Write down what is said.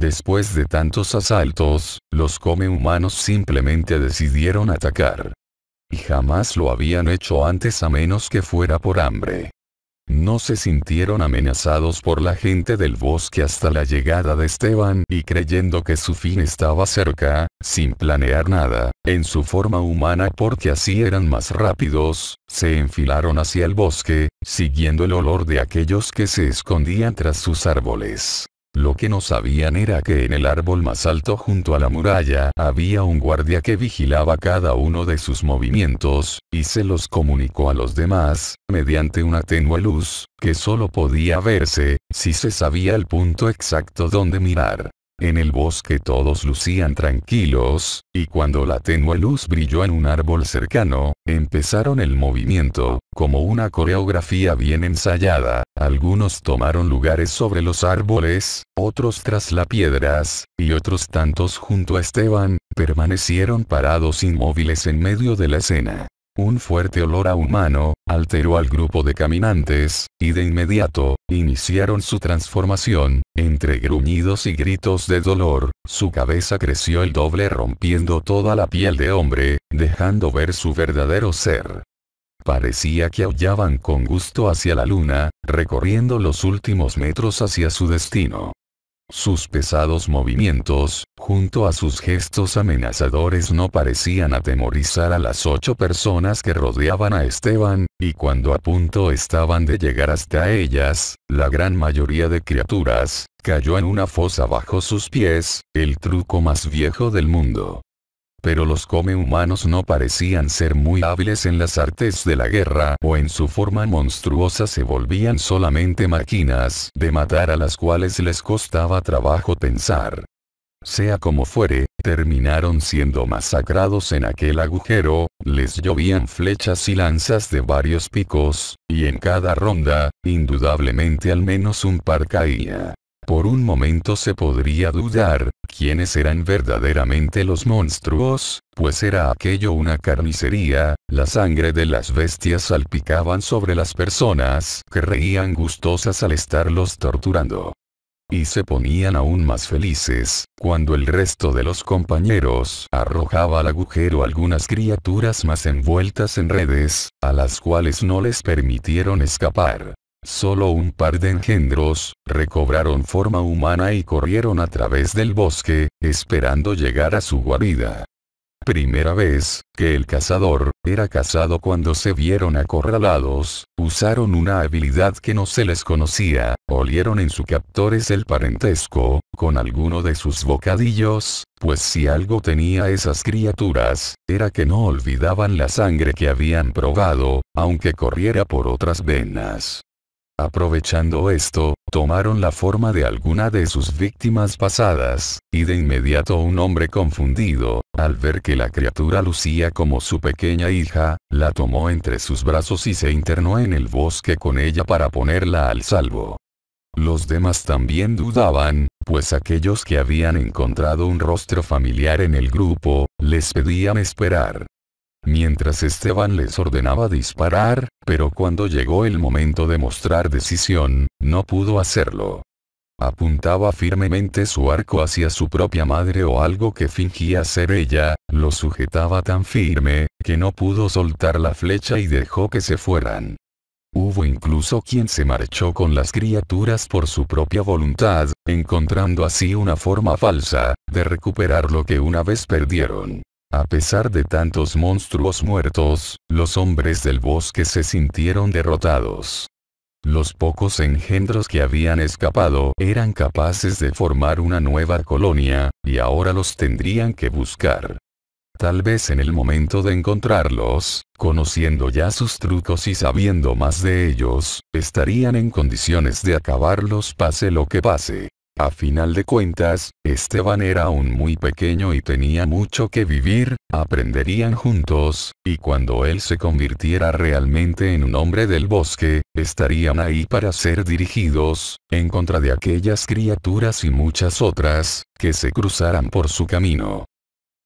Después de tantos asaltos, los come-humanos simplemente decidieron atacar. Y jamás lo habían hecho antes a menos que fuera por hambre. No se sintieron amenazados por la gente del bosque hasta la llegada de Esteban y creyendo que su fin estaba cerca, sin planear nada, en su forma humana porque así eran más rápidos, se enfilaron hacia el bosque, siguiendo el olor de aquellos que se escondían tras sus árboles. Lo que no sabían era que en el árbol más alto junto a la muralla había un guardia que vigilaba cada uno de sus movimientos, y se los comunicó a los demás, mediante una tenue luz, que solo podía verse, si se sabía el punto exacto donde mirar. En el bosque todos lucían tranquilos, y cuando la tenue luz brilló en un árbol cercano, empezaron el movimiento, como una coreografía bien ensayada. Algunos tomaron lugares sobre los árboles, otros tras las piedras, y otros tantos junto a Esteban, permanecieron parados inmóviles en medio de la escena. Un fuerte olor a humano alteró al grupo de caminantes, y de inmediato, iniciaron su transformación. Entre gruñidos y gritos de dolor, su cabeza creció el doble rompiendo toda la piel de hombre, dejando ver su verdadero ser. Parecía que aullaban con gusto hacia la luna, recorriendo los últimos metros hacia su destino. Sus pesados movimientos, junto a sus gestos amenazadores no parecían atemorizar a las 8 personas que rodeaban a Esteban, y cuando a punto estaban de llegar hasta ellas, la gran mayoría de criaturas, cayó en una fosa bajo sus pies, el truco más viejo del mundo. Pero los come-humanos no parecían ser muy hábiles en las artes de la guerra o en su forma monstruosa se volvían solamente máquinas de matar a las cuales les costaba trabajo pensar. Sea como fuere, terminaron siendo masacrados en aquel agujero, les llovían flechas y lanzas de varios picos, y en cada ronda, indudablemente al menos un par caía. Por un momento se podría dudar, ¿quiénes eran verdaderamente los monstruos? Pues era aquello una carnicería, la sangre de las bestias salpicaban sobre las personas que reían gustosas al estarlos torturando. Y se ponían aún más felices, cuando el resto de los compañeros arrojaba al agujero algunas criaturas más envueltas en redes, a las cuales no les permitieron escapar. Solo un par de engendros, recobraron forma humana y corrieron a través del bosque, esperando llegar a su guarida. Primera vez, que el cazador, era cazado cuando se vieron acorralados, usaron una habilidad que no se les conocía, olieron en sus captores el parentesco, con alguno de sus bocadillos, pues si algo tenía esas criaturas, era que no olvidaban la sangre que habían probado, aunque corriera por otras venas. Aprovechando esto, tomaron la forma de alguna de sus víctimas pasadas, y de inmediato un hombre confundido, al ver que la criatura lucía como su pequeña hija, la tomó entre sus brazos y se internó en el bosque con ella para ponerla al salvo. Los demás también dudaban, pues aquellos que habían encontrado un rostro familiar en el grupo, les pedían esperar. Mientras Esteban les ordenaba disparar, pero cuando llegó el momento de mostrar decisión, no pudo hacerlo. Apuntaba firmemente su arco hacia su propia madre o algo que fingía ser ella, lo sujetaba tan firme, que no pudo soltar la flecha y dejó que se fueran. Hubo incluso quien se marchó con las criaturas por su propia voluntad, encontrando así una forma falsa, de recuperar lo que una vez perdieron. A pesar de tantos monstruos muertos, los hombres del bosque se sintieron derrotados. Los pocos engendros que habían escapado eran capaces de formar una nueva colonia, y ahora los tendrían que buscar. Tal vez en el momento de encontrarlos, conociendo ya sus trucos y sabiendo más de ellos, estarían en condiciones de acabarlos pase lo que pase. A final de cuentas, Esteban era aún muy pequeño y tenía mucho que vivir, aprenderían juntos, y cuando él se convirtiera realmente en un hombre del bosque, estarían ahí para ser dirigidos, en contra de aquellas criaturas y muchas otras, que se cruzaran por su camino.